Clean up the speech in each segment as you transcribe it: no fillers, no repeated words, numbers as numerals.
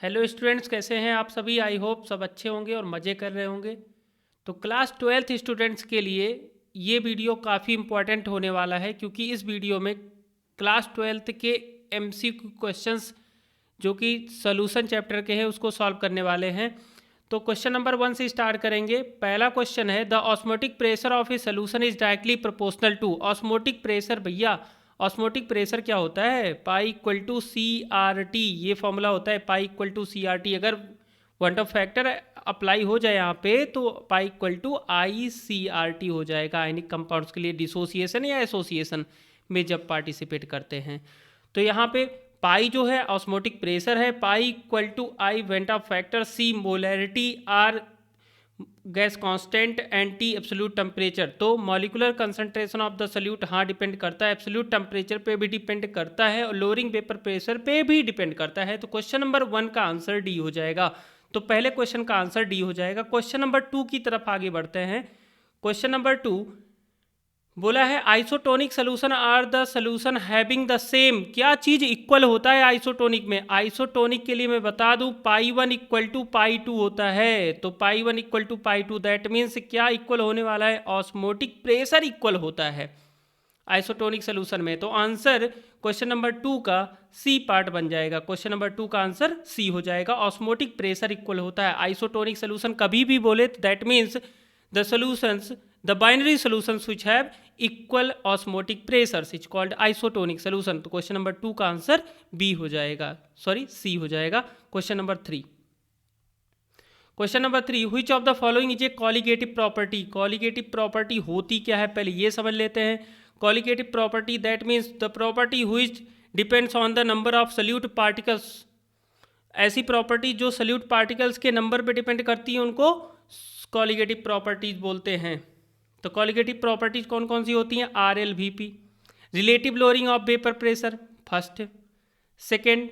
Hello students, कैसे हैं आप सभी। आई होप सब अच्छे होंगे और मज़े कर रहे होंगे। तो क्लास 12th स्टूडेंट्स के लिए ये वीडियो काफ़ी इम्पॉर्टेंट होने वाला है, क्योंकि इस वीडियो में क्लास 12th के MCQ क्वेश्चंस जो कि सॉल्यूशन चैप्टर के हैं उसको सॉल्व करने वाले हैं। तो क्वेश्चन नंबर 1 से स्टार्ट करेंगे। पहला क्वेश्चन है, the osmotic pressure of a solution is directly proportional to. Osmotic pressure भैया, ऑस्मोटिक प्रेशर क्या होता है? पाई इक्वल टू CRT, ये फॉर्मूला होता है पाई इक्वल टू CRT। अगर वन ऑफ फैक्टर अप्लाई हो जाए यहाँ पे तो पाई इक्वल टू ICRT हो जाएगा। आयनिक कंपाउंड्स के लिए डिसोसिएशन या एसोसिएशन में जब पार्टिसिपेट करते हैं। तो यहाँ पे पाई जो है ऑस्मोटिक प्रेशर है, pi equal to i van't Hoff factor, C molarity, R gas constant and T absolute temperature. तो molecular concentration of the solute हाँ डिपेंड करता है, एब्सोल्यूट टेम्परेचर पे भी डिपेंड करता है और लोअरिंग वेपर प्रेशर पे भी डिपेंड करता है। तो क्वेश्चन नंबर 1 का आंसर डी हो जाएगा। तो पहले क्वेश्चन का आंसर डी हो जाएगा। क्वेश्चन नंबर 2 की तरफ आगे बढ़ते हैं। क्वेश्चन नंबर 2 बोला है, isotonic solution are the solution having the same. क्या चीज इक्वल होता है आइसोटोनिक में? आइसोटोनिक के लिए मैं बता दूं पाई 1 इक्वल टू पाई 2 होता है। तो pi 1 equal to pi 2, that means क्या इक्वल होने वाला है? ऑस्मोटिक प्रेशर इक्वल होता है आइसोटोनिक सोल्यूशन में। तो आंसर क्वेश्चन नंबर 2 का सी पार्ट बन जाएगा। क्वेश्चन नंबर 2 का आंसर सी हो जाएगा। ऑस्मोटिक प्रेशर इक्वल होता है आइसोटोनिक सोल्यूशन कभी भी बोले तो that means the solutions, the binary solutions which have equal osmotic pressures is called isotonic solution। तो क्वेश्चन नंबर 2 का आंसर बी हो जाएगा, सॉरी सी हो जाएगा। Question number 3, question number 3, which of the following is a colligative property। colligative property होती क्या है पहले ये समझ लेते हैं। colligative property that means the property which depends on the number of solute particles। ऐसी प्रॉपर्टी जो सल्यूट पार्टिकल्स के नंबर पे डिपेंड करती है उनको कॉलिगेटिव प्रॉपर्टीज बोलते हैं। तो कॉलिगेटिव प्रॉपर्टीज कौन कौन सी होती हैं? RLVP, relative lowering of vapour pressure first, second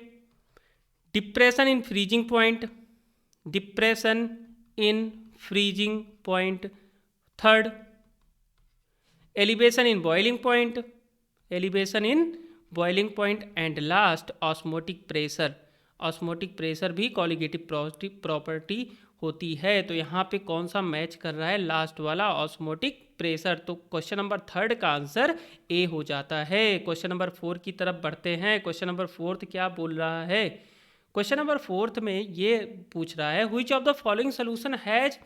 depression in freezing point, depression in freezing point, third elevation in boiling point, elevation in boiling point, and last osmotic pressure. Osmotic pressure भी colligative property होती है। तो यहाँ पे कौन सा match कर रहा है? लास्ट वाला ऑस्मोटिक प्रेशर। तो क्वेश्चन नंबर 3 का आंसर ए हो जाता है। क्वेश्चन नंबर 4 की तरफ बढ़ते हैं। क्वेश्चन नंबर 4 क्या बोल रहा है? क्वेश्चन नंबर 4 में ये पूछ रहा है, which of the following solution has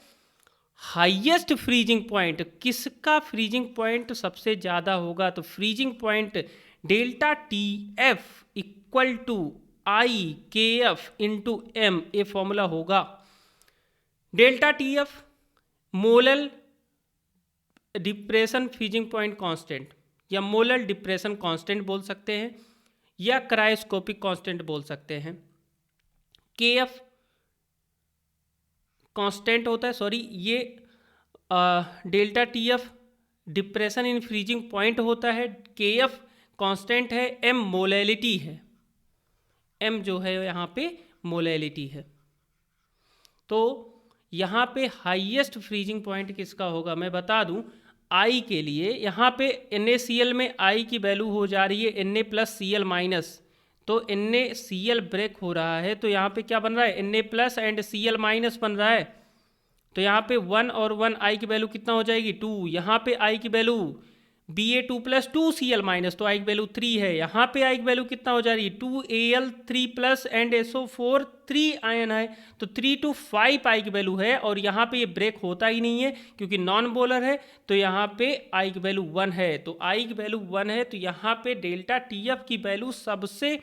highest freezing point. किसका फ्रीजिंग पॉइंट सबसे ज़्यादा होगा? तो freezing point delta TF equal to IKF into M, ये फॉर्मूला होगा। Delta TF molal depression freezing point constant, या मोलल डिप्रेशन कांस्टेंट बोल सकते हैं, या क्रायोस्कोपिक कांस्टेंट बोल सकते हैं। KF कांस्टेंट होता है, सॉरी ये delta TF depression in freezing point होता है, KF कांस्टेंट है, M मोलैलिटी है। M जो है यहाँ पे मोलैलिटी है। तो यहाँ पे हाईएस्ट फ्रीजिंग पॉइंट किसका होगा मैं बता दूं। I के लिए यहाँ पे NaCl में I की वैल्यू हो जा रही है Na प्लस Cl माइनस, तो NaCl ब्रेक हो रहा है तो यहाँ पे क्या बन रहा है? Na plus and Cl minus बन रहा है। तो यहाँ पे 1 और 1 I की वैल्यू कितना हो जाएगी? 2। यहाँ पे I की value Ba2 plus 2Cl minus, तो I की वैल्यू 3 है। यहाँ पे I की वैल्यू कितना हो जा रही है? 2Al 3 plus and SO4 3 ion है, तो 3 to 5 I की वैल्यू है। और यहाँ पे ये ब्रेक होता ही नहीं है क्योंकि नॉन बोलर है, तो यहाँ पे I की वैल्यू 1 है। तो I की वैल्यू 1 है, तो यहाँ पे डेल्टा TF की वैल्यू सबसे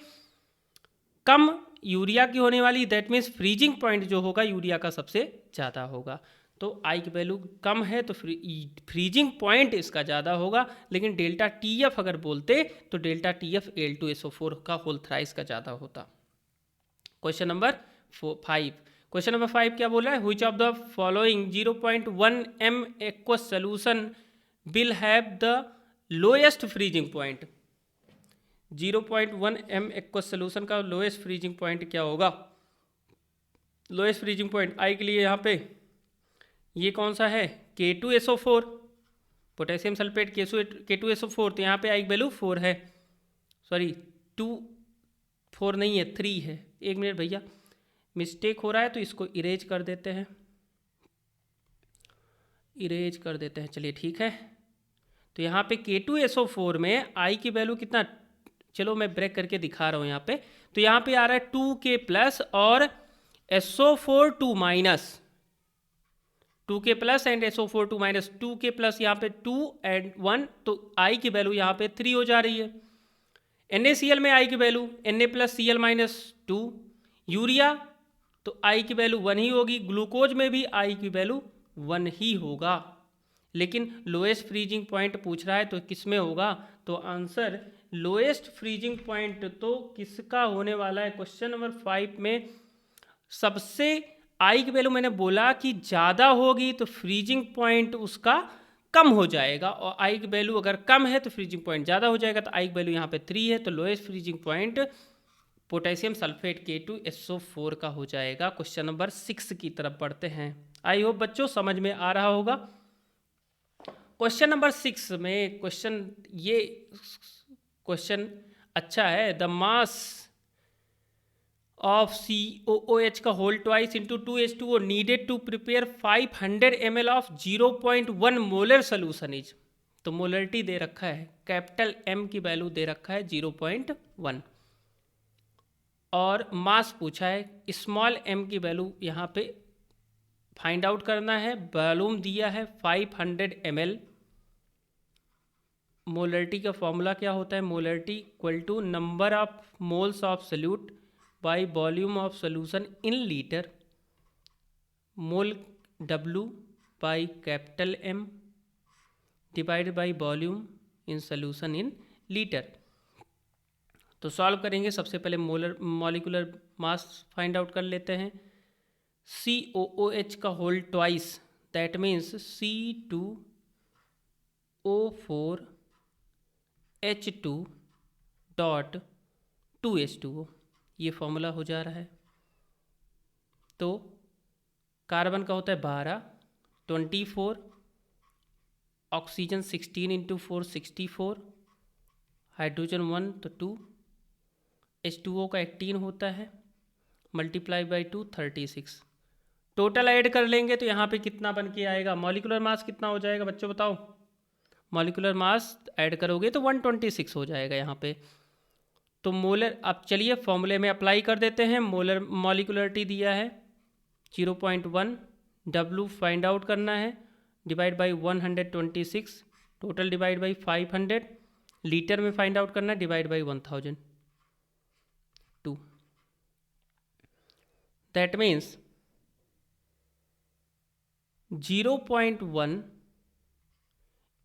कम यूरिया की होने वाली, दैट मीन्स फ्रीजिंग पॉइंट जो होगा यूरिया का सबसे ज़्यादा होगा। तो आई की वैल्यू कम है तो फ्रीजिंग पॉइंट इसका ज़्यादा होगा। लेकिन डेल्टा TF अगर बोलते तो डेल्टा TF Al2SO4 का होल थ्राइस का ज़्यादा होता। क्वेश्चन नंबर 5, क्वेश्चन नंबर 5 क्या बोला है? Which of the following 0.1 m aqueous solution will have the lowest freezing point. 0.1 m aqueous solution का लोएस्ट फ्रीजिंग पॉइंट क्या होगा? लोएस्ट फ्रीजिंग पॉइंट आई के लिए यहाँ पे ये कौन सा है? K2SO4, potassium sulphate K2SO4। तो यहाँ पे आई वैल्यू 4 है, सॉरी 4 नहीं है 3 है। एक मिनट भैया, मिस्टेक हो रहा है तो इसको इरेज कर देते हैं, इरेज कर देते हैं। चलिए ठीक है, तो यहाँ पे K2SO4 में I की वैल्यू कितना, चलो मैं ब्रेक करके दिखा रहा हूँ यहाँ पे। तो यहाँ पे आ रहा है 2K प्लस और SO4 2 minus, 2K plus and SO4 2 minus, 2K plus यहाँ पे 2 एंड 1, तो I की वैल्यू यहाँ पे 3 हो जा रही है। NaCl में I की value Na plus Cl minus 2, urea तो I की वैल्यू 1 ही होगी, ग्लूकोज में भी I की वैल्यू 1 ही होगा। लेकिन लोएस्ट फ्रीजिंग पॉइंट पूछ रहा है तो किस में होगा, तो आंसर लोएस्ट फ्रीजिंग पॉइंट तो किसका होने वाला है क्वेश्चन नंबर 5 में। सबसे आई की वैल्यू मैंने बोला कि ज़्यादा होगी तो फ्रीजिंग पॉइंट उसका कम हो जाएगा, और आई की वैल्यू अगर कम है तो फ्रीजिंग पॉइंट ज़्यादा हो जाएगा। तो आई की वैल्यू यहाँ पे 3 है, तो lowest freezing point potassium sulphate K2SO4 का हो जाएगा। क्वेश्चन नंबर 6 की तरफ बढ़ते हैं। आई होप बच्चों समझ में आ रहा होगा। क्वेश्चन नंबर 6 में क्वेश्चन अच्छा है। द मास of COOH का whole twice into 2H2O needed to prepare 500 ml of 0.1 molar solution is, तो मोलरिटी दे रखा है, कैपिटल M की वैल्यू दे रखा है 0.1 और मास पूछा है, स्मॉल m की वैल्यू यहाँ पे फाइंड आउट करना है। वॉल्यूम दिया है 500 ml। मोलरिटी का फॉर्मूला क्या होता है, molarity equal to number of moles of solute by volume of solution in litre, mole W by capital M divided by volume in solution in litre. तो solve करेंगे, सबसे पहले मॉलिक्यूलर मास फाइंड आउट कर लेते हैं। COOH का whole twice, that means C2O4H2 dot 2H2O, ये formula हो जा रहा है। तो कार्बन का होता है 12, 24, ऑक्सीजन 16 इंटू 4 64, हाइड्रोजन 1 तो 2, H2O का 18 होता है, मल्टीप्लाई बाई 2 36। टोटल ऐड कर लेंगे तो यहाँ पे कितना बन के आएगा, मॉलिक्यूलर मास कितना हो जाएगा बच्चों बताओ। मॉलिक्यूलर मास ऐड करोगे तो 126 हो जाएगा यहाँ पे। तो मोलर, अब चलिए फॉर्मूले में अप्लाई कर देते हैं। मोलर मॉलिक्यूलरिटी दिया है 0.1, W फाइंड आउट करना है, divide by 126, total divide by 500, litre में फाइंड आउट करना है, divide by 1002। That means 0.1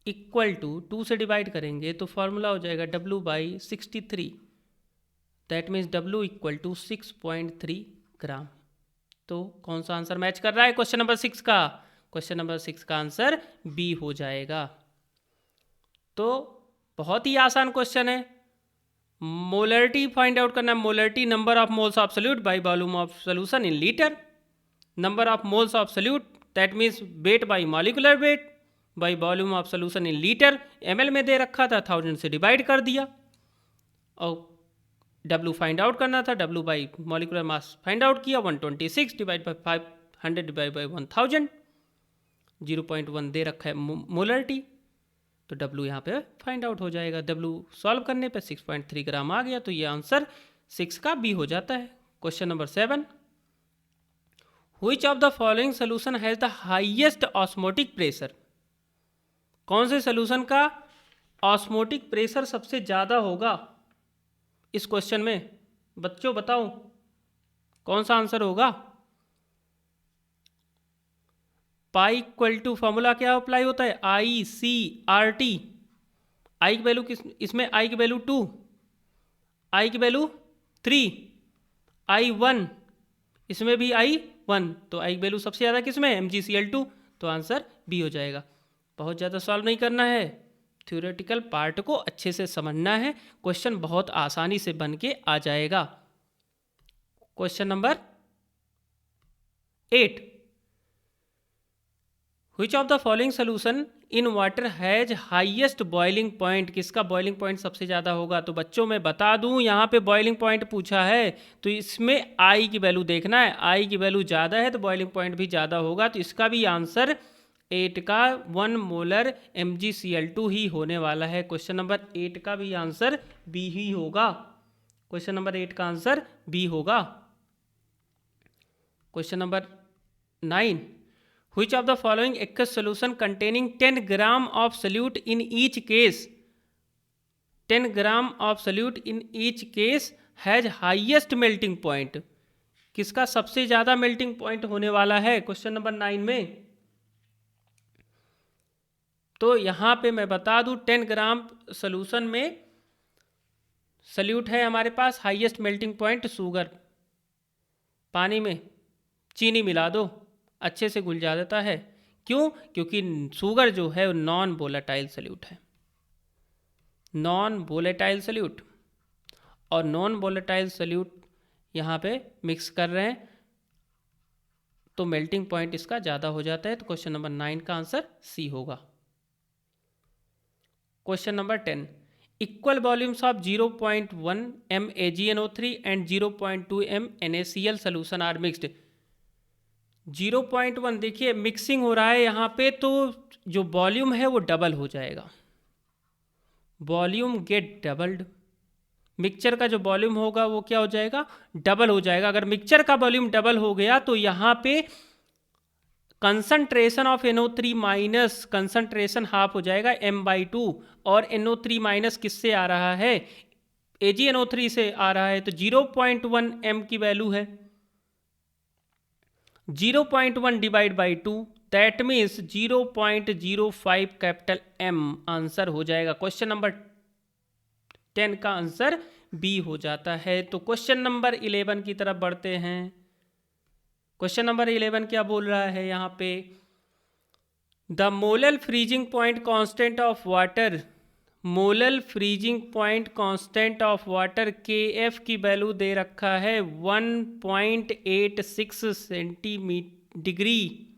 equal to 2 से डिवाइड करेंगे तो फॉर्मूला हो जाएगा W by 63, that means W equal to 6.3 gram. तो कौन सा आंसर मैच कर रहा है क्वेश्चन नंबर 6 का, क्वेश्चन नंबर 6 का आंसर B हो जाएगा। तो बहुत ही आसान क्वेश्चन है। मोलरिटी फाइंड आउट करना है, molarity number of moles of solute by volume of solution in litre, number of moles of solute that means weight by molecular weight by volume of solution in litre, ml में दे रखा था 1000 से divide कर दिया, और W find out करना था, W by molecular mass find out किया, 126 डिवाइड बाई 500 डिवाइड बाई 1000, 0.1 दे रखा है मोलरिटी, तो W यहाँ पे फाइंड आउट हो जाएगा। W सॉल्व करने पे 6.3 ग्राम आ गया, तो ये आंसर 6 का B हो जाता है। Question number 7, which of the following solution has the highest osmotic pressure, कौन से सोल्यूशन का ऑस्मोटिक प्रेशर सबसे ज़्यादा होगा इस क्वेश्चन में, बच्चों बताओ कौन सा आंसर होगा। पाई इक्वल टू फॉर्मूला क्या अप्लाई होता है, ICRT। आई की वैल्यू किस, इसमें आई की वैल्यू 2, आई की वैल्यू 3, I1, इसमें भी I1, तो आई की वैल्यू सबसे ज़्यादा किसमें, MgCl2, तो आंसर B हो जाएगा। बहुत ज़्यादा सॉल्व नहीं करना है, थ्योरेटिकल पार्ट को अच्छे से समझना है, क्वेश्चन बहुत आसानी से बन के आ जाएगा। Question number 8, which of the following solution in water has highest boiling point, किसका बॉइलिंग पॉइंट सबसे ज़्यादा होगा। तो बच्चों मैं बता दूं यहाँ पे बॉइलिंग पॉइंट पूछा है तो इसमें आई की वैल्यू देखना है, आई की वैल्यू ज़्यादा है तो बॉइलिंग पॉइंट भी ज़्यादा होगा। तो इसका भी आंसर 8 का 1 मोलर MgCl2 ही होने वाला है। क्वेश्चन नंबर 8 का भी आंसर बी ही होगा। क्वेश्चन नंबर 8 का आंसर बी होगा। Question number 9, which of the following aqueous solution containing 10 gram of solute in each case, 10 gram of solute in each case has highest melting point, किसका सबसे ज़्यादा melting point होने वाला है question number 9 में। तो यहाँ पे मैं बता दूँ 10 ग्राम सोल्यूशन में सल्यूट है हमारे पास, हाईएस्ट मेल्टिंग पॉइंट शुगर, पानी में चीनी मिला दो अच्छे से घुल जा देता है। क्यों? क्योंकि शुगर जो है वो नॉन वोलेटाइल सल्यूट है, नॉन वोलेटाइल सल्यूट, और नॉन वोलेटाइल सल्यूट यहाँ पे मिक्स कर रहे हैं तो मेल्टिंग पॉइंट इसका ज़्यादा हो जाता है। तो क्वेश्चन नंबर 9 का आंसर सी होगा। Question number 10, equal volumes of 0.1 m AgNO3 and 0.2 m NaCl solution are mixed. 0.1 देखिए मिक्सिंग हो रहा है यहाँ पे तो जो वॉल्यूम है वो डबल हो जाएगा, वॉल्यूम गेट डबल्ड, मिक्सचर का जो वॉल्यूम होगा वो क्या हो जाएगा, डबल हो जाएगा। अगर मिक्सचर का वॉल्यूम डबल हो गया तो यहाँ पे concentration of NO3 minus concentration half हो जाएगा m/2, और NO3 माइनस किससे आ रहा है, AgNO3 से आ रहा है। तो 0.1 m की वैल्यू है, 0.1 divide by 2 that means 0.05 capital M answer हो जाएगा। क्वेश्चन नंबर 10 का आंसर बी हो जाता है। तो क्वेश्चन नंबर 11 की तरफ बढ़ते हैं। क्वेश्चन नंबर 11 क्या बोल रहा है यहाँ पे, the molal freezing point constant of water, molal freezing point constant of water KF की वैल्यू दे रखा है 1.86 centigrade,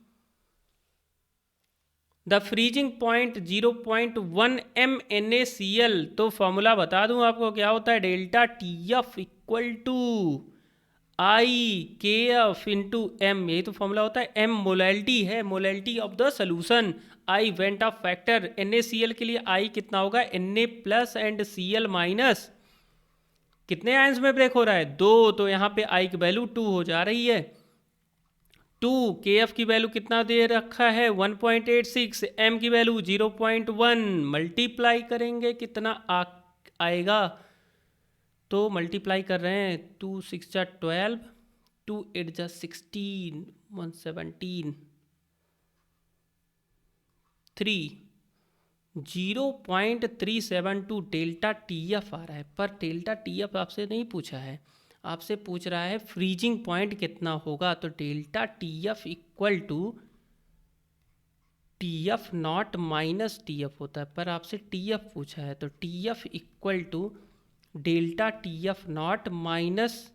the freezing point 0.1 m NaCl। तो फॉर्मूला बता दूं आपको क्या होता है, delta TF equal to IKF into M, यही तो फॉर्मूला होता है। M मोलैलिटी है, molality of the solution, I van't Hoff factor, NaCl के लिए I कितना होगा, Na plus and Cl minus, कितने आयंस में ब्रेक हो रहा है, 2, तो यहाँ पे I की वैल्यू 2 हो जा रही है। 2 KF की वैल्यू कितना दे रखा है 1.86, M की वैल्यू 0.1, मल्टीप्लाई करेंगे कितना आएगा, तो मल्टीप्लाई कर रहे हैं 2 6 जा 12, 2 8 जा 16, 117, 3, 0.372 डेल्टा TF आ रहा है। पर डेल्टा TF आपसे नहीं पूछा है, आपसे पूछ रहा है फ्रीजिंग पॉइंट कितना होगा। तो delta TF equal to TF not minus TF होता है, पर आपसे TF पूछा है तो TF equal to delta TF not minus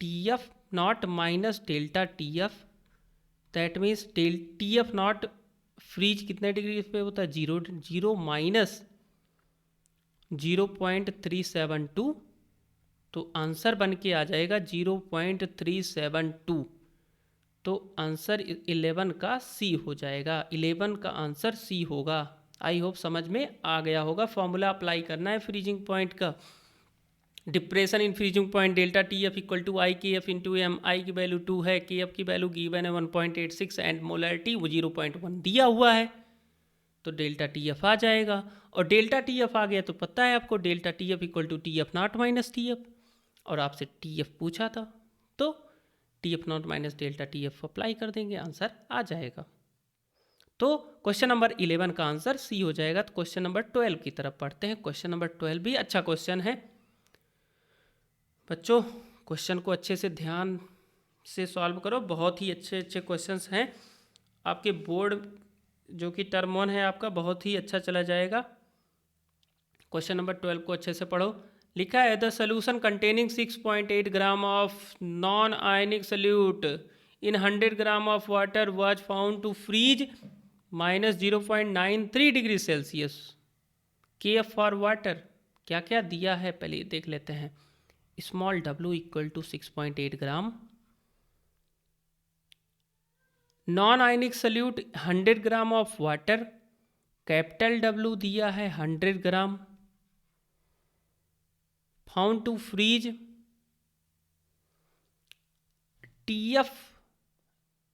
TF not minus delta TF, that means TF not freeze कितने डिग्री पे होता है, 0 माइनस 0.372, तो आंसर बन के आ जाएगा 0.372। तो आंसर 11 का सी हो जाएगा, 11 का आंसर सी होगा। आई होप समझ में आ गया होगा। फॉर्मूला अप्लाई करना है फ्रीजिंग पॉइंट का, depression in freezing point delta TF equal to IKF into M, I की वैल्यू 2 है, KF की वैल्यू गिवन है 1.86 एंड मोलैरिटी वो 0.1 दिया हुआ है, तो डेल्टा TF आ जाएगा। और डेल्टा TF आ गया तो पता है आपको delta TF equal to TF not minus TF, और आपसे TF पूछा था तो TF not minus delta TF apply कर देंगे, आंसर आ जाएगा। तो क्वेश्चन नंबर 11 का आंसर सी हो जाएगा। तो क्वेश्चन नंबर 12 की तरफ पढ़ते हैं। क्वेश्चन नंबर 12 भी अच्छा क्वेश्चन है बच्चों, क्वेश्चन को अच्छे से ध्यान से सॉल्व करो, बहुत ही अच्छे अच्छे क्वेश्चंस हैं। आपके बोर्ड जो कि टर्म 1 है आपका बहुत ही अच्छा चला जाएगा। क्वेश्चन नंबर 12 को अच्छे से पढ़ो। लिखा है the solution containing 6.8 gram of non ionic solute in 100 gram of water was found to freeze -0.93 degree Celsius. KF for water क्या क्या दिया है पहले देख लेते हैं। Small w equal to 6.8 gram, non ionic solute 100 gram of water, capital W दिया है 100 gram, found to freeze TF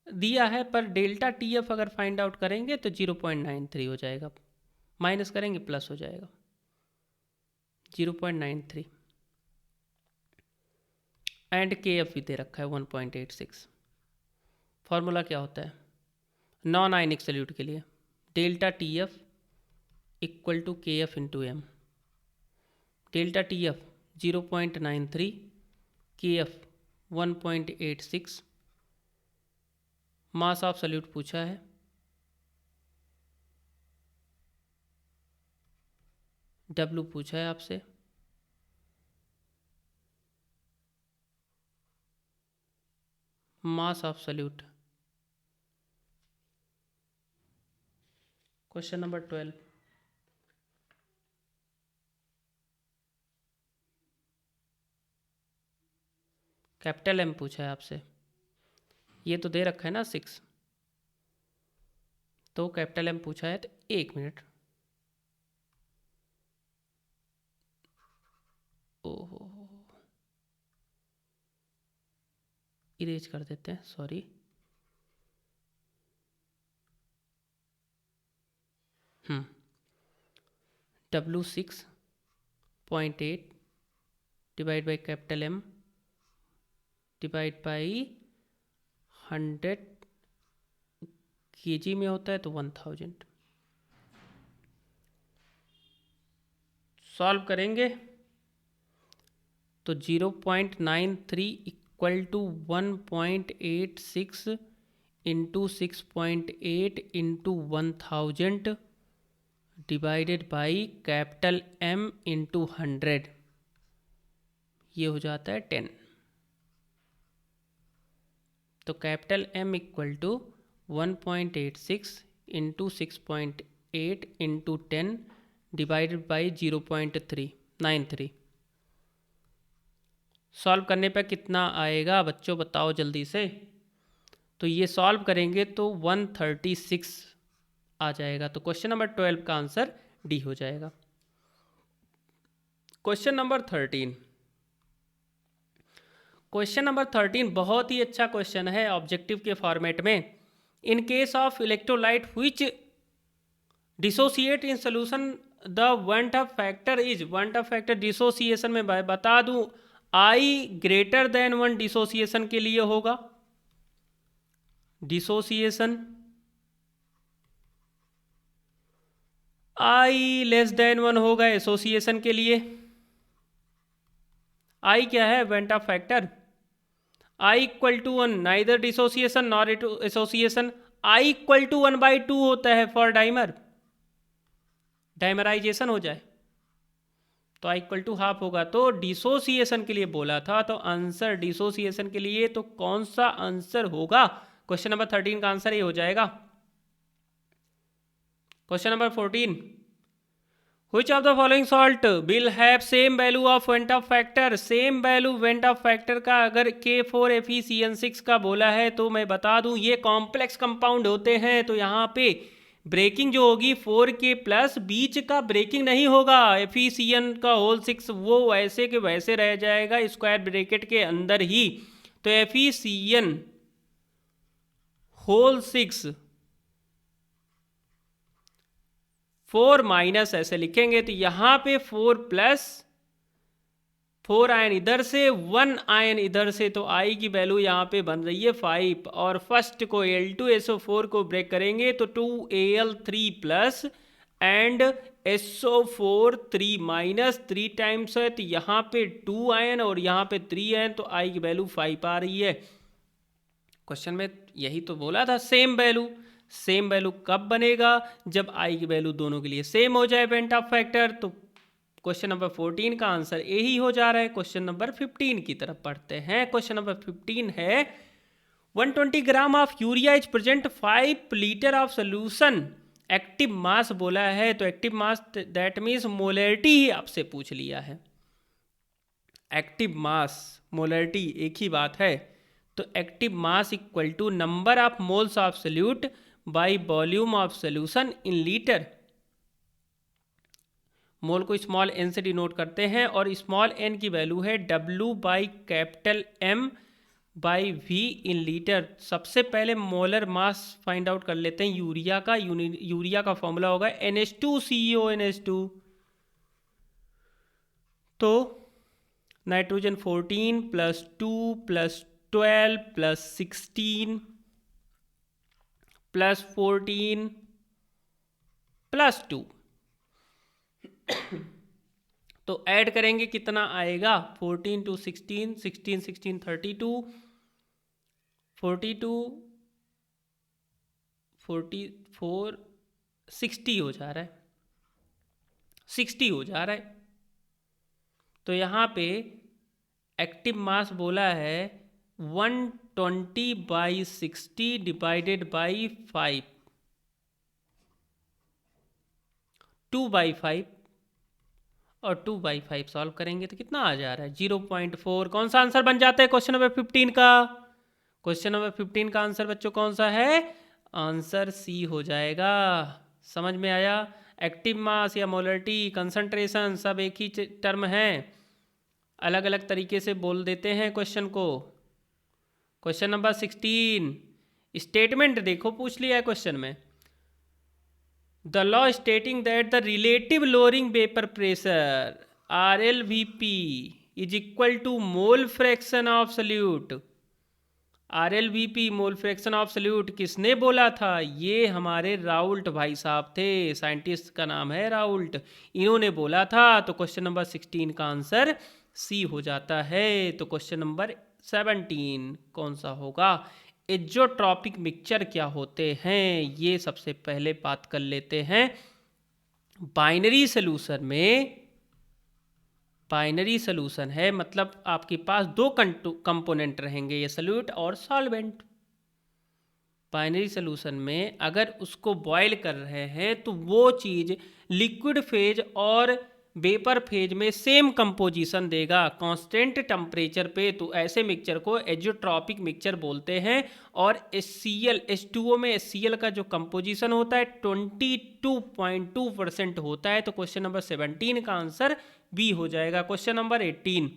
दिया है, पर डेल्टा TF अगर फाइंड आउट करेंगे तो 0.93 हो जाएगा, माइनस करेंगे प्लस हो जाएगा 0.93, एंड KF भी दे रखा है 1.86। फॉर्मूला क्या होता है नॉन आयनिक सल्यूट के लिए, delta TF equal to KF into M। Delta TF 0.93, KF 1.86, mass of solute पूछा है, W पूछा है आपसे, mass of solute. Question number 12, capital M पूछा है आपसे, ये तो दे रखा है ना 6, तो कैपिटल M पूछा है, तो 1 मिनट, ओहो इरेज कर देते हैं, sorry. W 6.8 divide by capital M divide by 100 kg में होता है तो 1000। सॉल्व करेंगे तो 0.93 equal to 1.86 into 6.8 into 1000 divided by capital M into 100, ये हो जाता है 10। तो capital M equal to 1.86 into 6.8 into 10 divided by 0.93। Solve करने पर कितना आएगा बच्चों बताओ जल्दी से। तो ये सॉल्व करेंगे तो 136 आ जाएगा। तो क्वेश्चन नंबर 12 का आंसर डी हो जाएगा। क्वेश्चन नंबर 13, क्वेश्चन नंबर 13 बहुत ही अच्छा क्वेश्चन है ऑब्जेक्टिव के फॉर्मेट में। In case of electrolyte which dissociate in solution the want Hoff factor is, want Hoff factor dissociation में बता दूं I ग्रेटर देन 1 डिसोसिएशन के लिए होगा, डिसोसिएशन I लेस देन 1 होगा एसोसिएशन के लिए। I क्या है van't Hoff factor, I equal to 1 neither dissociation nor association. I equal to 1/2 होता है फॉर डाइमर, डाइमराइजेशन हो जाए तो I इक्वल टू हाफ होगा। तो डिसोसिएशन के लिए बोला था, तो आंसर डिसोसिएशन के लिए तो कौन सा आंसर होगा, क्वेश्चन नंबर 13 का आंसर ये हो जाएगा। Question number 14, which of the following salt will have same value of Went of factor, same value Went of factor का अगर K4FeCN6 का बोला है तो मैं बता दूं ये कॉम्प्लेक्स कंपाउंड होते हैं, तो यहाँ पे ब्रेकिंग जो होगी 4K प्लस बीच का ब्रेकिंग नहीं होगा, FeCN का होल 6 वो वैसे के वैसे रह जाएगा स्क्वायर ब्रैकेट के अंदर ही। तो FeCN होल 6 4 माइनस ऐसे लिखेंगे, तो यहाँ पे 4 प्लस 4 आयन इधर से 1 आयन इधर से, तो I की वैल्यू यहाँ पे बन रही है 5, और फर्स्ट को Al2SO4 को ब्रेक करेंगे तो 2Al3 plus and SO4 3 minus 3 times है, तो यहाँ पे 2 आयन और यहाँ पे 3 आयन, तो I की वैल्यू 5 आ रही है। क्वेश्चन में यही तो बोला था सेम वैल्यू, सेम वैल्यू कब बनेगा जब I की वैल्यू दोनों के लिए सेम हो जाए वेंट ऑफ फैक्टर। तो क्वेश्चन नंबर 14 का आंसर यही हो जा रहा है। क्वेश्चन नंबर 15 की तरफ पढ़ते हैं। क्वेश्चन नंबर 15 है 120 gram of urea is present 5 litre of solution. Active mass बोला है तो active mass that means molarity ही आपसे पूछ लिया है। एक्टिव मास मोलैरिटी एक ही बात है, तो active mass equal to number of moles of solute by volume of solution in litre. Mole को स्मॉल एन से डिनोट करते हैं और स्मॉल एन की वैल्यू है W by capital M by V in litre. सबसे पहले मोलर मास फाइंड आउट कर लेते हैं यूरिया का। यूरिया का फॉर्मूला होगा NH2CONH2, तो nitrogen 14 plus 2 plus 12 plus 16 plus 14 plus 2, तो ऐड करेंगे कितना आएगा 14 टू 16, 16 16 32, 42 44 60 हो जा रहा है, 60 हो जा रहा है। तो यहाँ पे एक्टिव मास बोला है 120 बाई 60 डिवाइडेड बाई 5, 2/5 और 2/5 सॉल्व करेंगे तो कितना आ जा रहा है 0.4। कौन सा आंसर बन जाता है क्वेश्चन नंबर 15 का? क्वेश्चन नंबर 15 का आंसर बच्चों कौन सा है? आंसर सी हो जाएगा। समझ में आया? एक्टिव मास या मोलरिटी कंसंट्रेशन सब एक ही टर्म है, अलग अलग तरीके से बोल देते हैं क्वेश्चन को। क्वेश्चन नंबर 16 स्टेटमेंट देखो पूछ लिया है क्वेश्चन में। The law stating that the relative lowering vapor pressure RLVP is equal to mole fraction of solute। RLVP mole fraction of solute किसने बोला था? ये हमारे राउल्ट भाई साहब थे, साइंटिस्ट का नाम है राउल्ट, इन्होंने बोला था। तो क्वेश्चन नंबर 16 का आंसर सी हो जाता है। तो क्वेश्चन नंबर 17 कौन सा होगा? एज़ोट्रॉपिक मिक्सचर क्या होते हैं ये सबसे पहले बात कर लेते हैं। बाइनरी सोल्यूशन में, बाइनरी सोल्यूशन है मतलब आपके पास दो कंपोनेंट रहेंगे, ये सोल्यूट और सॉल्वेंट। बाइनरी सोल्यूशन में अगर उसको बॉयल कर रहे हैं तो वो चीज़ लिक्विड फेज और वेपर फेज में सेम कंपोजिशन देगा कांस्टेंट टेम्परेचर पे, तो ऐसे मिक्सचर को एज़ोट्रॉपिक मिक्सचर बोलते हैं। और HCl H2O में HCl का जो कंपोजिशन होता है 22.2% होता है। तो क्वेश्चन नंबर 17 का आंसर बी हो जाएगा। Question number 18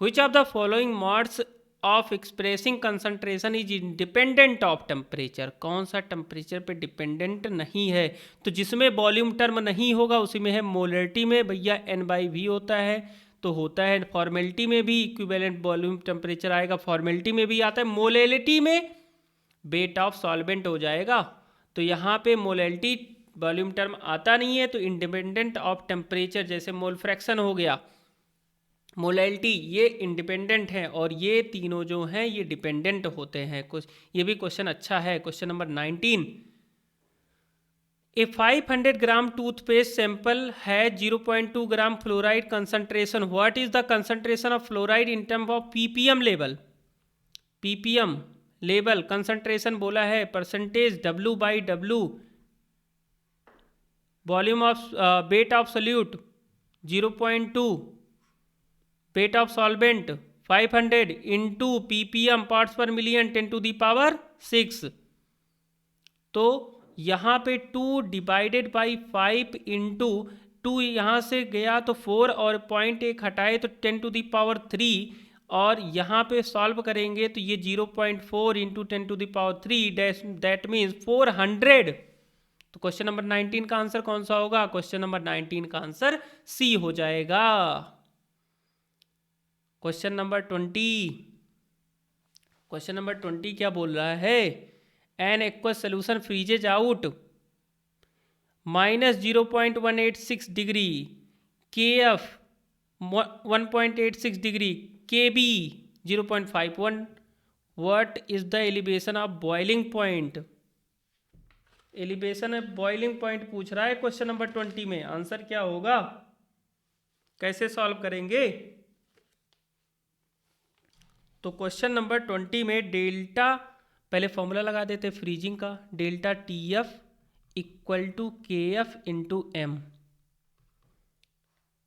which of the following modes of expressing concentration is independent of temperature? कौन सा टेम्परेचर पे डिपेंडेंट नहीं है? तो जिसमें वॉल्यूम टर्म नहीं होगा उसी में है। मोलरिटी में भैया N/V होता है, तो होता है। फॉर्मेलिटी में भी इक्विवेलेंट वॉल्यूम टेम्परेचर आएगा, फॉर्मेलिटी में भी आता है। मोलेलिटी में वेट ऑफ सॉल्वेंट हो जाएगा। तो यहाँ पे मोलेलिटी वॉल्यूम टर्म आता नहीं है, तो इंडिपेंडेंट ऑफ टेम्परेचर जैसे मोल फ्रैक्शन हो गया, मोलैलिटी, ये इंडिपेंडेंट है और ये तीनों जो हैं ये डिपेंडेंट होते हैं। कुछ ये भी क्वेश्चन अच्छा है। Question number 19 a 500 gram toothpaste sample है 0.2 gram fluoride concentration. What is the concentration of fluoride in term of ppm level? ppm level concentration बोला है percentage W/W, volume of weight of solute 0.2, weight of solvent 500 into ppm parts per million 10⁶। तो यहाँ पे 2 divided by 5 into 2 यहाँ से गया तो 4 और 0.1 हटाए तो 10⁻³ और यहाँ पे सॉल्व करेंगे तो ये 0.4 इंटू 10⁻³ दैट मीन्स 400। तो क्वेश्चन नंबर 19 का आंसर कौन सा होगा? क्वेश्चन नंबर 19 का आंसर सी हो जाएगा। क्वेश्चन नंबर 20, क्वेश्चन नंबर 20 क्या बोल रहा है? N aqueous solution फ्रीजेज out -0.186 degree, KF 1.86 degree, KB 0.51। What is the elevation of boiling point? Elevation of boiling point पूछ रहा है क्वेश्चन नंबर 20 में। आंसर क्या होगा? कैसे सॉल्व करेंगे? तो क्वेश्चन नंबर 20 में डेल्टा, पहले फॉर्मूला लगा देते फ्रीजिंग का, delta T F equal to K F into M.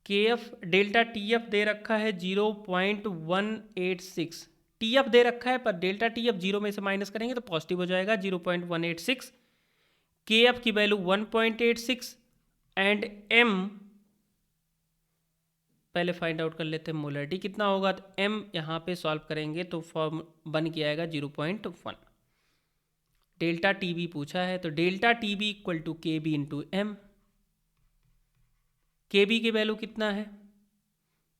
K F, delta T F दे रखा है 0.186, टी एफ दे रखा है पर डेल्टा टी एफ 0 में से माइनस करेंगे तो पॉजिटिव हो जाएगा 0.186। के एफ की वैल्यू 1.86 एंड एम पहले फाइंड आउट कर लेते हैं मोलरिटी कितना होगा, तो एम यहाँ पे सॉल्व करेंगे तो फॉर्म बन के आएगा 0.1। डेल्टा टी बी पूछा है तो delta T B equal to K B into M. K B की वैल्यू कितना है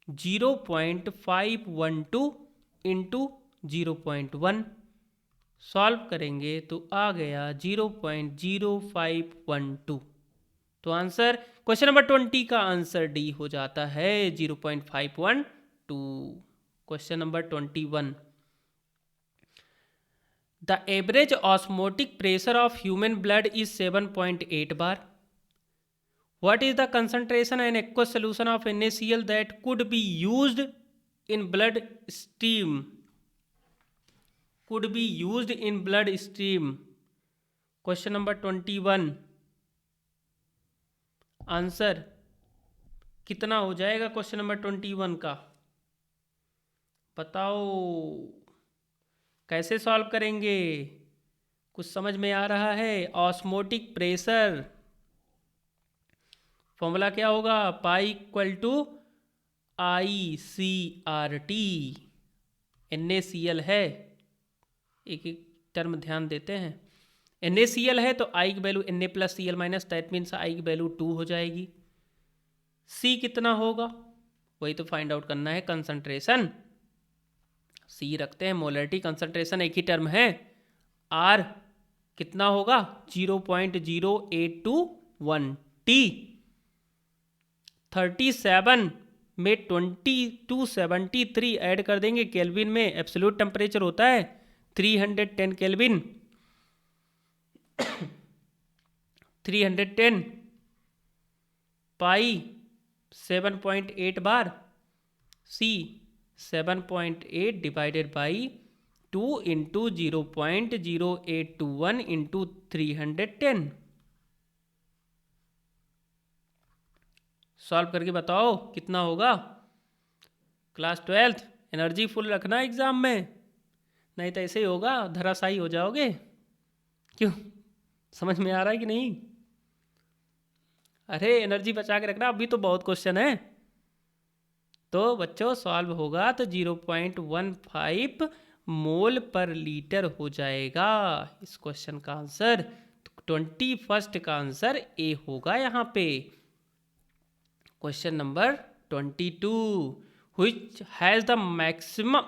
0.512 इंटू 0.1, सॉल्व करेंगे तो आ गया 0.0512। तो आंसर क्वेश्चन नंबर 20 का आंसर डी हो जाता है 0.512। Question number 21, the average osmotic pressure of human blood is 7.8 bar. What is the concentration and aqueous solution of NaCl that could be used in blood stream? Could be used in blood stream. Question number 21. Answer कितना हो जाएगा question number 21 का, बताओ कैसे solve करेंगे, कुछ समझ में आ रहा है? ऑस्मोटिक प्रेशर फॉर्मूला क्या होगा, pi equal to I C R T. NaCl है, एक एक टर्म ध्यान देते हैं, NaCl है तो आई की value Na plus Cl minus, that means I की वैल्यू 2 हो जाएगी। C कितना होगा वही तो फाइंड आउट करना है, कंसंट्रेशन C रखते हैं, मोलरिटी कंसंट्रेशन एक ही टर्म है। R कितना होगा 0.0821 T। 37 में 2273 ऐड कर देंगे केल्विन में, एब्सोल्यूट टेम्परेचर होता है 310 kelvin. 310 pi 7.8 bar, C 7.8 divided by 2 into 0.0821 into 310। Solve करके बताओ कितना होगा। क्लास 12th एनर्जी फुल रखना एग्जाम में, नहीं तो ऐसे ही होगा, धराशायी हो जाओगे। क्यों, समझ में आ रहा है कि नहीं? अरे एनर्जी बचा के रखना, अभी तो बहुत क्वेश्चन है। तो बच्चों सॉल्व होगा तो 0.15 मोल पर लीटर हो जाएगा इस क्वेश्चन का आंसर। तो 21 का आंसर ए होगा यहाँ पे। Question number 22, which has the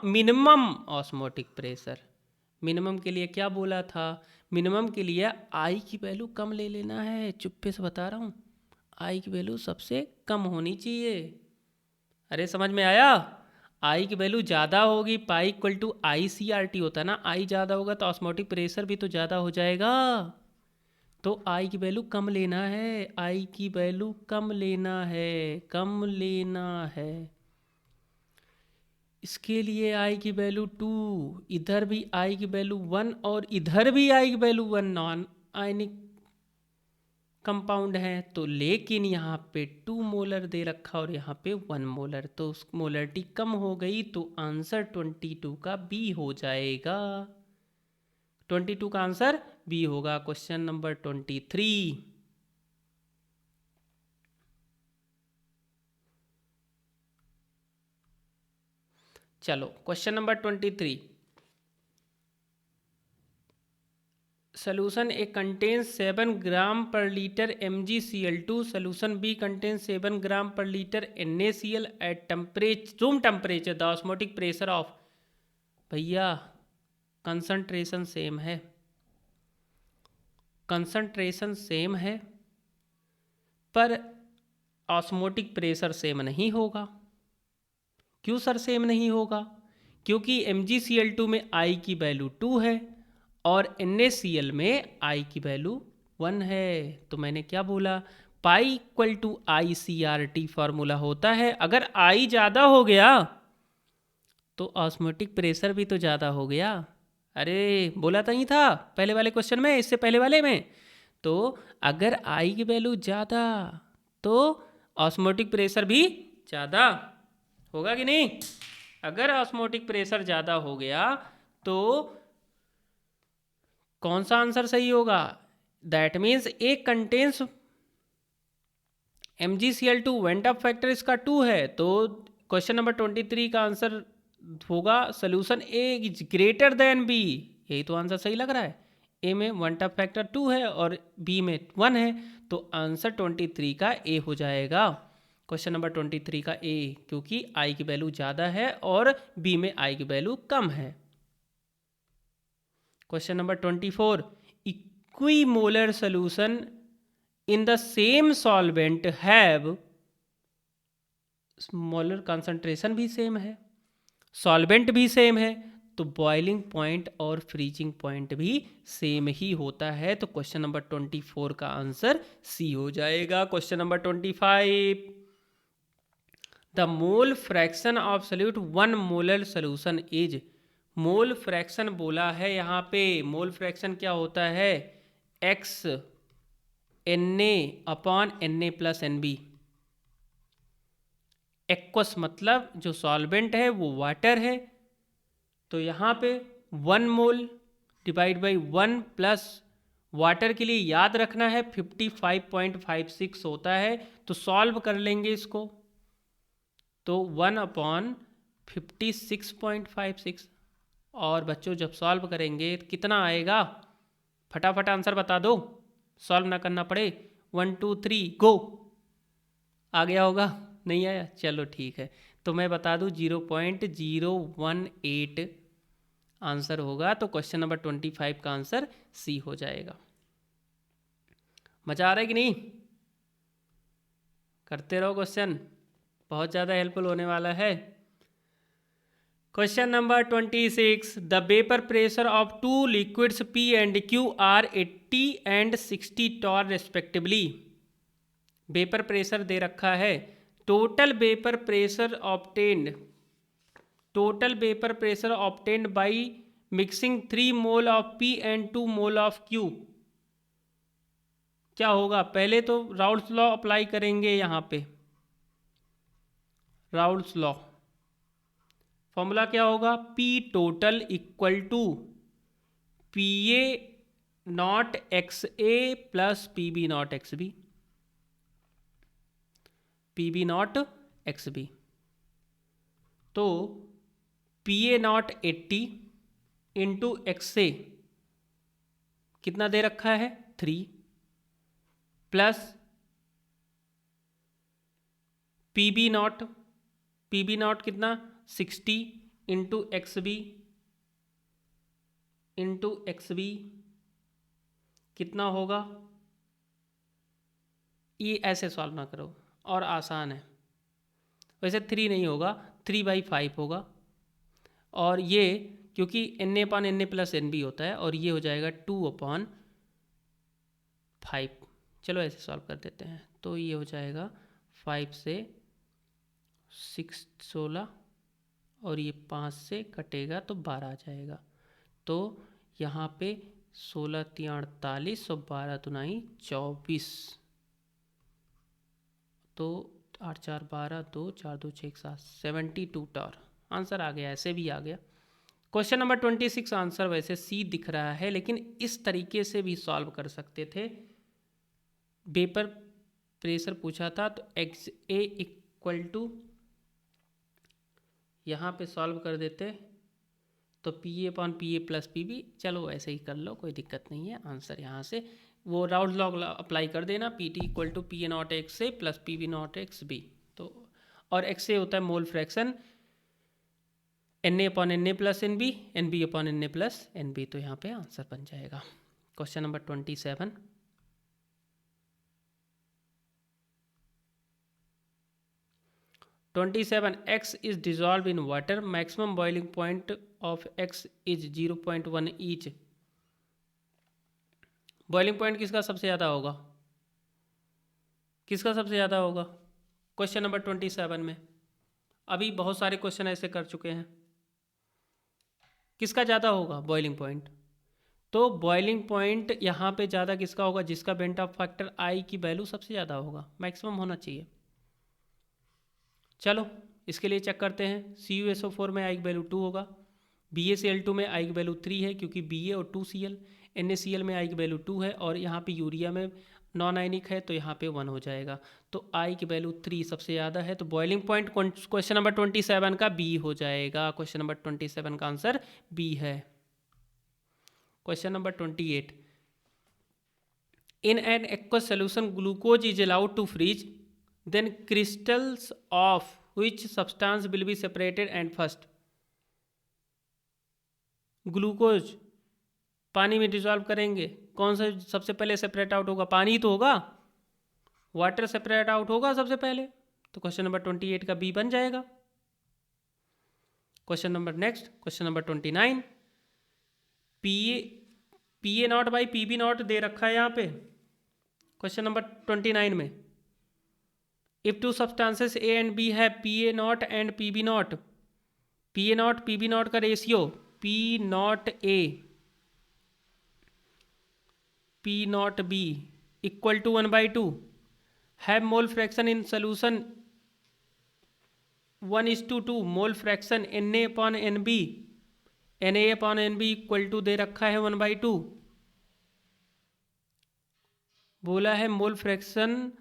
minimum osmotic pressure. Minimum के लिए क्या बोला था, मिनिमम के लिए आई की वैल्यू कम ले लेना है, चुप्पे से बता रहा हूँ, आई की वैल्यू सबसे कम होनी चाहिए। अरे समझ में आया, आई की वैल्यू ज़्यादा होगी, pi equal to I C R T होता है ना, आई ज़्यादा होगा तो ऑस्मोटिक प्रेशर भी तो ज़्यादा हो जाएगा। तो आई की वैल्यू कम लेना है, आई की वैल्यू कम लेना है, कम लेना है। इसके लिए आई की वैल्यू 2, इधर भी आई की वैल्यू 1 और इधर भी आई की वैल्यू 1, नॉन आयनिक कंपाउंड है। तो लेकिन यहाँ पे 2 मोलर दे रखा और यहाँ पे 1 मोलर, तो मोलरिटी कम हो गई, तो आंसर 22 का बी हो जाएगा। 22 का आंसर बी होगा। क्वेश्चन नंबर 23, चलो question number 23, solution A contains 7 gram per liter MgCl2, solution B contains 7 gram per liter NaCl at room temperature, the osmotic pressure of, भैया कंसंट्रेशन सेम है, concentration same है पर osmotic pressure same नहीं होगा। क्यों sir same नहीं होगा? क्योंकि MgCl2 में I की वैल्यू 2 है और NaCl में I की वैल्यू 1 है। तो मैंने क्या बोला, pi equal to ICRT formula होता है। अगर I ज़्यादा हो गया तो ऑस्मोटिक प्रेशर भी तो ज़्यादा हो गया। अरे बोला तो नहीं था पहले वाले क्वेश्चन में, इससे पहले वाले में। तो अगर आई की वैल्यू ज़्यादा तो ऑस्मोटिक प्रेशर भी ज़्यादा होगा कि नहीं। अगर ऑस्मोटिक प्रेशर ज़्यादा हो गया तो कौन सा आंसर सही होगा। That means A contains MgCl2 went up factor इसका 2 है, तो क्वेश्चन नंबर 23 का आंसर होगा solution A is greater than B. यही तो आंसर सही लग रहा है। ए में वेंट अप फैक्टर 2 है और बी में 1 है, तो आंसर 23 का ए हो जाएगा। क्वेश्चन नंबर 23 का ए, क्योंकि आई की वैल्यू ज़्यादा है और बी में आई की वैल्यू कम है। Question number 24, equimolar solution in the same solvent have molar concentration भी सेम है, सॉल्वेंट भी सेम है, तो बॉइलिंग पॉइंट और फ्रीजिंग पॉइंट भी सेम ही होता है। तो क्वेश्चन नंबर 24 का आंसर सी हो जाएगा। Question number 25, the mole fraction of solute 1 molar solution is. Mole fraction बोला है यहाँ पे, मोल फ्रैक्शन क्या होता है, एक्स Na/Na+Nb। एक्वस मतलब जो सॉल्वेंट है वो वाटर है, तो यहाँ पे 1 मोल डिवाइड बाई 1 प्लस वाटर के लिए याद रखना है 55.56 होता है, तो सॉल्व कर लेंगे इसको, तो 1/56.56। और बच्चों जब सॉल्व करेंगे तो कितना आएगा, फटाफट आंसर बता दो, सॉल्व ना करना पड़े। 1 2 3 गो। आ गया होगा, नहीं आया, चलो ठीक है। तो मैं बता दूं 0.018 आंसर होगा। तो क्वेश्चन नंबर 25 का आंसर सी हो जाएगा। मज़ा आ रहा है कि नहीं, करते रहो क्वेश्चन, बहुत ज़्यादा हेल्पफुल होने वाला है। Question number 26, the vapour pressure of 2 liquids P and Q are 80 and 60 torr respectively. Vapour pressure दे रखा है, total vapour pressure obtained by mixing 3 mole of P and 2 mole of Q क्या होगा। पहले तो राउल्स लॉ अप्लाई करेंगे यहाँ पे, राउल्स लॉ फॉर्मूला क्या होगा, P total equal to PA not XA plus PB not XB, PB not XB। तो PA नॉट 80 इंटू XA कितना दे रखा है 3 प्लस PB नॉट कितना 60 इंटू XB कितना होगा। ये ऐसे सॉल्व ना करो, और आसान है, वैसे 3 नहीं होगा, 3/5 होगा, और ये क्योंकि Na/Na+Nb होता है, और ये हो जाएगा 2/5। चलो ऐसे सॉल्व कर देते हैं, तो ये हो जाएगा 5 से 6 16, और ये 5 से कटेगा तो 12 आ जाएगा। तो यहाँ पे 16 3 48 और 12 दुनाई 24, तो 8 4 12 2 4 2 6 7 72 टॉर आंसर आ गया, ऐसे भी आ गया। क्वेश्चन नंबर 26 आंसर वैसे सी दिख रहा है, लेकिन इस तरीके से भी सॉल्व कर सकते थे। वेपर प्रेशर पूछा था, तो XA इक्वल टू यहाँ पे सॉल्व कर देते, तो PA/PA प्लस PB, चलो ऐसे ही कर लो, कोई दिक्कत नहीं है। आंसर यहाँ से वो राउल्स लॉ अप्लाई कर देना, PT equal to PA not XA plus PB not XB। तो और XA होता है मोल फ्रैक्शन Na/Na+Nb, Nb/Na+Nb, तो यहाँ पे आंसर बन जाएगा। Question number 27, X is dissolved in water, maximum boiling point of X is 0.1 each। Boiling point किसका सबसे ज़्यादा होगा, किसका सबसे ज़्यादा होगा क्वेश्चन नंबर 27 में। अभी बहुत सारे क्वेश्चन ऐसे कर चुके हैं, किसका ज़्यादा होगा? Boiling point. तो बॉइलिंग पॉइंट यहाँ पे ज़्यादा किसका होगा? जिसका बेंट ऑफ फैक्टर आई की वैल्यू सबसे ज़्यादा होगा, मैक्सिमम होना चाहिए। चलो इसके लिए चेक करते हैं। CuSO4 में आई की वैल्यू 2 होगा, BaCl2 में आई की वैल्यू 3 है क्योंकि Ba और 2Cl, NaCl में आई की वैल्यू 2 है और यहाँ पे यूरिया में नॉन आयनिक है तो यहाँ पे 1 हो जाएगा। तो आई की वैल्यू 3 सबसे ज़्यादा है, तो बॉइलिंग पॉइंट क्वेश्चन नंबर 27 का बी हो जाएगा। क्वेश्चन नंबर 27 का आंसर बी है। Question number 28, in an aqueous solution glucose is allowed to freeze, then crystals of which substance will be separated and first? Glucose पानी में dissolve करेंगे, कौन सा सबसे पहले सेपरेट आउट होगा? पानी ही तो होगा, वाटर सेपरेट आउट होगा सबसे पहले। तो क्वेश्चन नंबर 28 का बी बन जाएगा। Question number next, question number 29, P A not by P B not दे रखा है यहाँ पे क्वेश्चन नंबर 29 में। If two substances A and B है P A not and P B not, P A not P B not का ratio P not A P not B equal to 1/2, have mole fraction in solution 1:2, mole fraction Na upon N B, Na upon N B equal to दे रखा है 1/2। बोला है mole fraction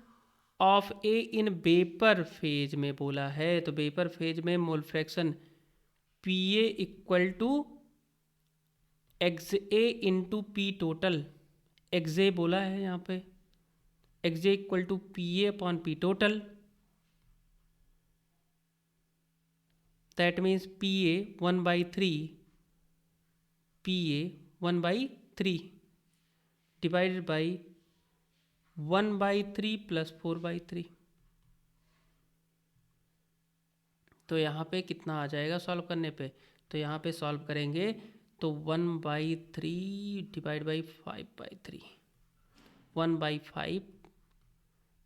of A in vapour phase में बोला है, तो vapour phase में mole fraction P A equal to X A into P total, X A बोला है यहाँ पे, X A equal to P A upon P total, that means P A 1/3, P A 1/3 divided by 1/3 plus 4/3। तो यहाँ पे कितना आ जाएगा solve करने पे? तो यहाँ पे सॉल्व करेंगे तो 1/3 डिवाइड बाई 5/3, 1/5,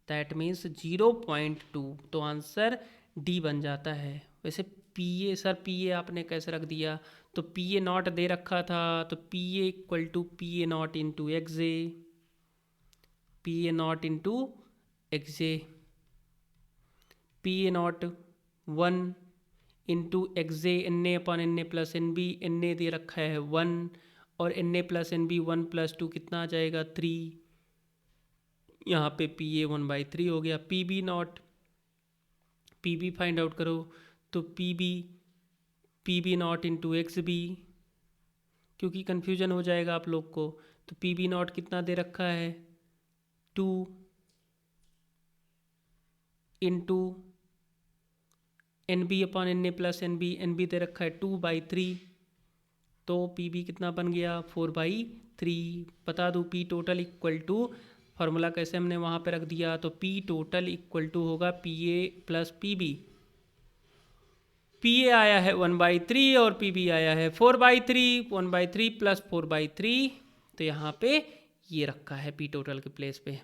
दैट मीन्स 0.2। तो आंसर डी बन जाता है। वैसे P A, sir P A आपने कैसे रख दिया? तो पी ए नॉट दे रखा था, तो P A equal to P A not into X A, P A not into X A, P A not 1 into X A N A upon N A plus N B, N A दे रखा है 1 और N A plus N B 1 + 2 कितना आ जाएगा 3, यहाँ पे P A 1/3 हो गया। P B not, P B find out करो, तो P B not into X B, क्योंकि कन्फ्यूजन हो जाएगा आप लोग को। तो पी बी नॉट कितना दे रखा है 2 into N B upon N A plus N B दे रखा है 2/3, तो पी बी कितना बन गया 4/3। बता दूँ P total equal to, formula कैसे हमने वहाँ पे रख दिया, तो पी टोटल इक्वल टू होगा P A plus P B. P A आया है 1/3 और पी बी आया है 4/3, 1/3 प्लस 4/3, तो यहाँ पे ये रखा है पी टोटल के प्लेस पे।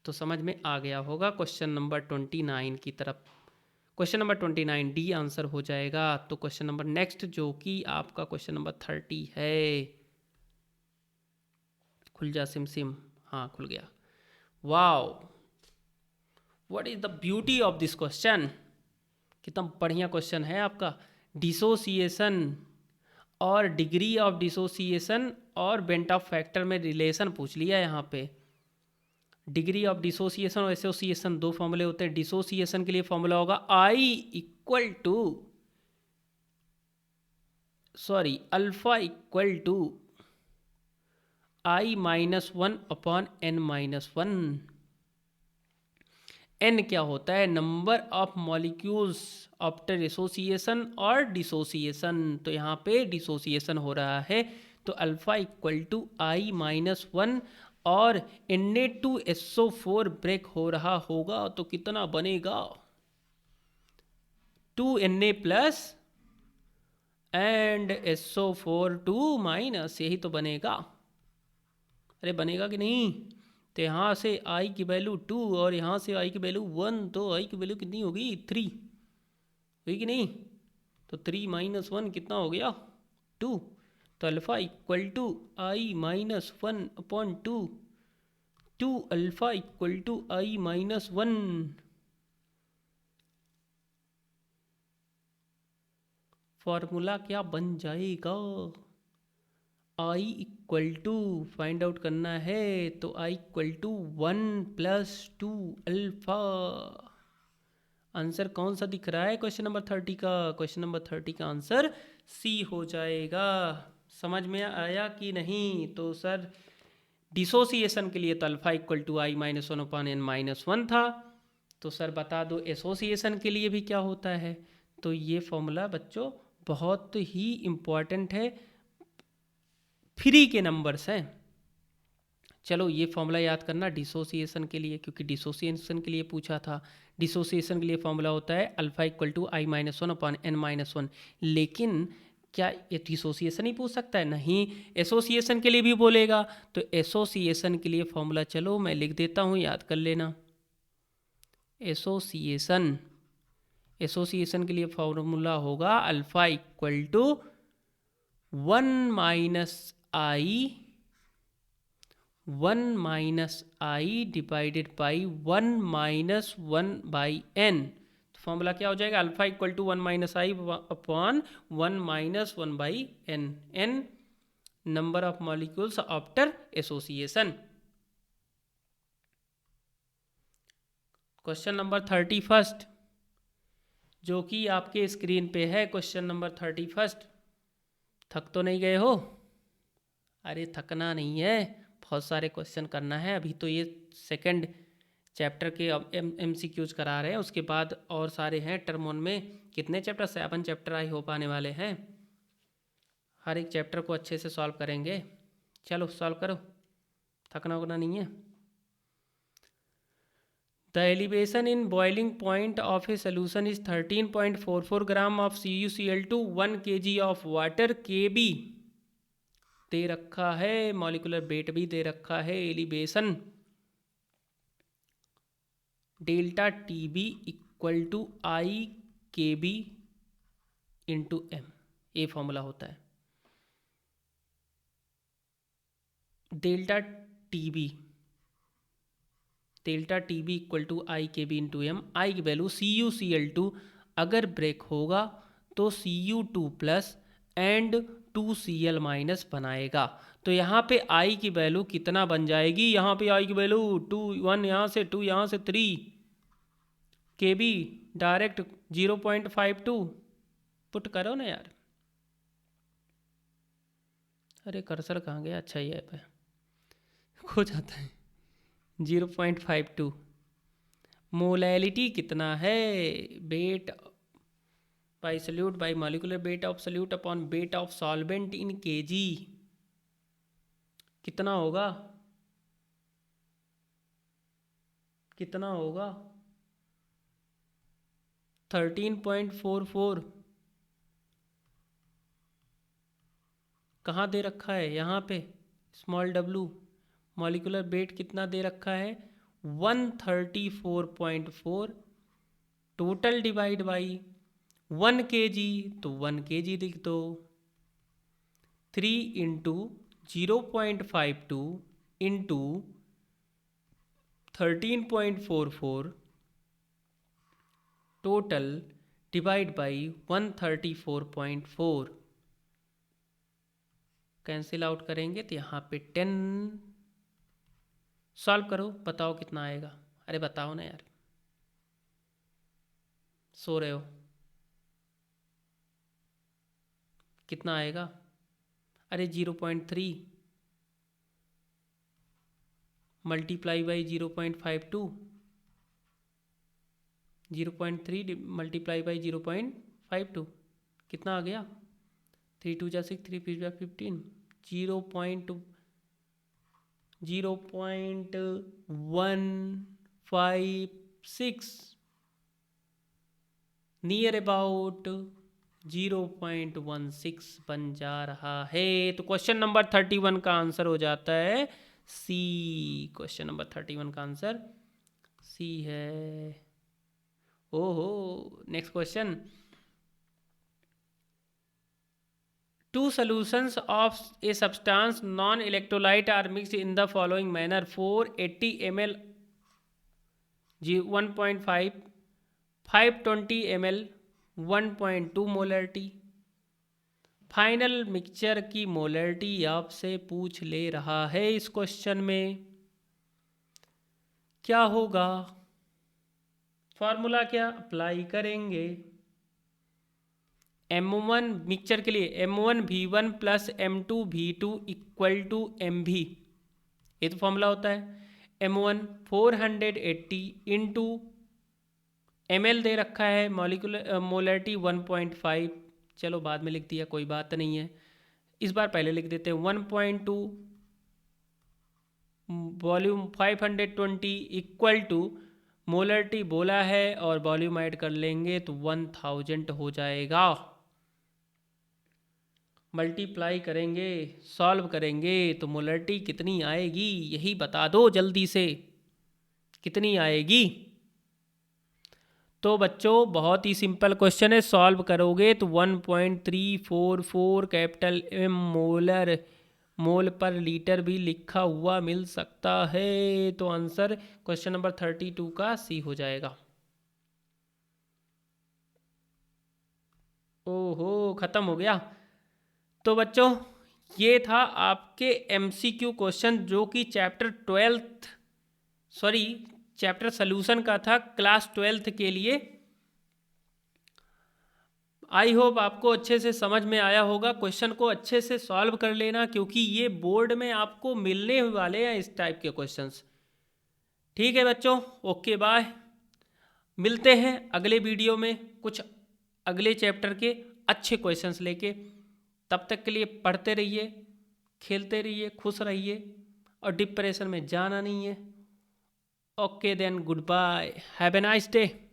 तो समझ में आ गया होगा क्वेश्चन नंबर 29 की तरफ। क्वेश्चन नंबर 29 डी आंसर हो जाएगा। तो क्वेश्चन नंबर नेक्स्ट जो कि आपका क्वेश्चन नंबर 30 है, खुल जा सिम सिम, हाँ खुल गया। Wow, what is the beauty of this question, कितना बढ़िया क्वेश्चन है आपका। डिसोसिएशन और डिग्री ऑफ डिसोसिएशन और बेंट ऑफ फैक्टर में रिलेशन पूछ लिया यहाँ पे। डिग्री ऑफ डिसोसिएशन और एसोसिएशन दो फॉर्मूले होते हैं। डिसोसिएशन के लिए फॉर्मूला होगा alpha equal to I-1 upon N-1। N क्या होता है? Number of molecules after association और डिसोसिएशन। तो यहाँ पे डिसोसिएशन हो रहा है, तो अल्फा इक्वल टू I-1 और Na2SO4 ब्रेक हो रहा होगा, तो कितना बनेगा 2Na प्लस एंड SO4 2-, यही तो बनेगा। अरे बनेगा कि नहीं? तो यहाँ से I की वैल्यू 2 और यहाँ से I की वैल्यू 1, तो I की वैल्यू कितनी होगी 3, हुई कि नहीं? तो 3 - 1 कितना हो गया 2, तो alpha equal to I minus 1/2, 2 alpha equal to I minus 1। Formula क्या बन जाएगा? I equal to find out करना है, तो I equal to 1 + 2 alpha. Answer कौन सा दिख रहा है क्वेश्चन नंबर 30 का? क्वेश्चन नंबर 30 का आंसर सी हो जाएगा। समझ में आया कि नहीं? तो सर डिसोसिएशन के लिए तो alpha equal to I minus 1/n-1 था। तो सर बता दो एसोसिएशन के लिए भी क्या होता है? तो ये फॉर्मूला बच्चों बहुत ही इम्पॉर्टेंट है, फ्री के नंबर्स हैं। चलो ये फॉर्मूला याद करना डिसोसिएशन के लिए, क्योंकि डिसोसिएशन के लिए पूछा था। डिसोसिएशन के लिए फॉर्मूला होता है alpha equal to I minus 1/n-1। लेकिन क्या ये डिसोसिएशन ही पूछ सकता है? नहीं, एसोसिएशन के लिए भी बोलेगा। तो एसोसिएशन के लिए फॉर्मूला चलो मैं लिख देता हूँ, याद कर लेना। एसोसिएशन के लिए फॉर्मूला होगा alpha equal to 1 - divided by 1 - 1/n। Formula क्या हो जाएगा? Alpha equal to 1 - i/1 - 1/n, number of molecules after association. Question number 31 जो कि आपके स्क्रीन पे है, क्वेश्चन नंबर 31। थक तो नहीं गए हो? अरे थकना नहीं है, बहुत सारे क्वेश्चन करना है। अभी तो ये सेकंड चैप्टर के MCQs करा रहे हैं, उसके बाद और सारे हैं टर्म 1 में। कितने चैप्टर? 7 चैप्टर आई होप आने वाले हैं। हर एक चैप्टर को अच्छे से सॉल्व करेंगे। चलो सॉल्व करो, थकना उगना नहीं है। The elevation in boiling point of a solution is 13.44 gram of CuCl2, 1 kg of water, Kb दे रखा है, मॉलिकुलर वेट भी दे रखा है, elevation delta TB equal to I KB into M। ये फॉर्मूला होता है delta TB equal to I KB into M। I की वैल्यू CuCl2 अगर ब्रेक होगा तो Cu2+ एंड 2Cl- बनाएगा। तो यहाँ पे आई की वैल्यू कितना बन जाएगी? यहाँ पे आई की वैल्यू 2, 1 यहाँ से 2, यहाँ से 3 KB डायरेक्ट 0.52 पुट करो ना यार। अरे कर्सर कहाँ गया? अच्छा ये पे खो जाता है। 0.52 मोलैलिटी कितना है? Weight by solute by molecular weight of solute upon weight of solvent in kg कितना होगा? कितना होगा? 13.44। कहाँ दे रखा है? यहाँ पे स्मॉल w। मॉलिकुलर वेट कितना दे रखा है? 134.4। टोटल डिवाइड बाई 1 kg, तो 1 kg लिख दो। 3 into 0.52 into 13.44 total divide by 134.4। Cancel out करेंगे तो यहाँ पे 10। सॉल्व करो, बताओ कितना आएगा। अरे बताओ ना यार, सो रहे हो? कितना आएगा? अरे 0.3 मल्टीप्लाई बाई 0.52, 0.3 मल्टीप्लाई बाई 0.52 कितना आ गया? 3 2 जा 6, 3 5 जा 15, 0.156 नियर अबाउट 0.16 बन जा रहा है। तो क्वेश्चन नंबर 31 का आंसर हो जाता है सी। क्वेश्चन नंबर 31 का आंसर सी है। ओहो, next question 2 solutions of a substance non-electrolyte are mixed in the following manner: 480 ml 1.5, 520 ml 1.2 molarity. Final mixture की मोलरिटी आपसे पूछ ले रहा है इस क्वेश्चन में। क्या होगा? फॉर्मूला क्या अप्लाई करेंगे? M1 मिक्सचर के लिए M1V1 plus M2V2 equal to MV, ये तो फॉर्मूला होता है। M1 480 इंटू ml दे रखा है, मॉलिक्यूलर मोलरिटी 1.5, चलो बाद में लिख दिया, कोई बात नहीं है, इस बार पहले लिख देते हैं। 1.2 वॉल्यूम 520 इक्वल टू मोलरिटी बोला है और वॉल्यूम ऐड कर लेंगे तो 1000 हो जाएगा। मल्टीप्लाई करेंगे, सॉल्व करेंगे तो मोलरिटी कितनी आएगी यही बता दो जल्दी से, कितनी आएगी? तो बच्चों बहुत ही सिंपल क्वेश्चन है, सॉल्व करोगे तो 1.344 कैपिटल M मोल पर लीटर भी लिखा हुआ मिल सकता है। तो आंसर क्वेश्चन नंबर 32 का सी हो जाएगा। ओहो ख़त्म हो गया। तो बच्चों ये था आपके MCQ क्वेश्चन जो कि चैप्टर सॉल्यूशन का था क्लास 12th के लिए। आई होप आपको अच्छे से समझ में आया होगा। क्वेश्चन को अच्छे से सॉल्व कर लेना क्योंकि ये बोर्ड में आपको मिलने वाले हैं इस टाइप के क्वेश्चंस। ठीक है बच्चों, ओके बाय। मिलते हैं अगले वीडियो में कुछ अगले चैप्टर के अच्छे क्वेश्चंस लेके। तब तक के लिए पढ़ते रहिए, खेलते रहिए, खुश रहिए और डिप्रेशन में जाना नहीं है। Okay then, goodbye, have a nice day.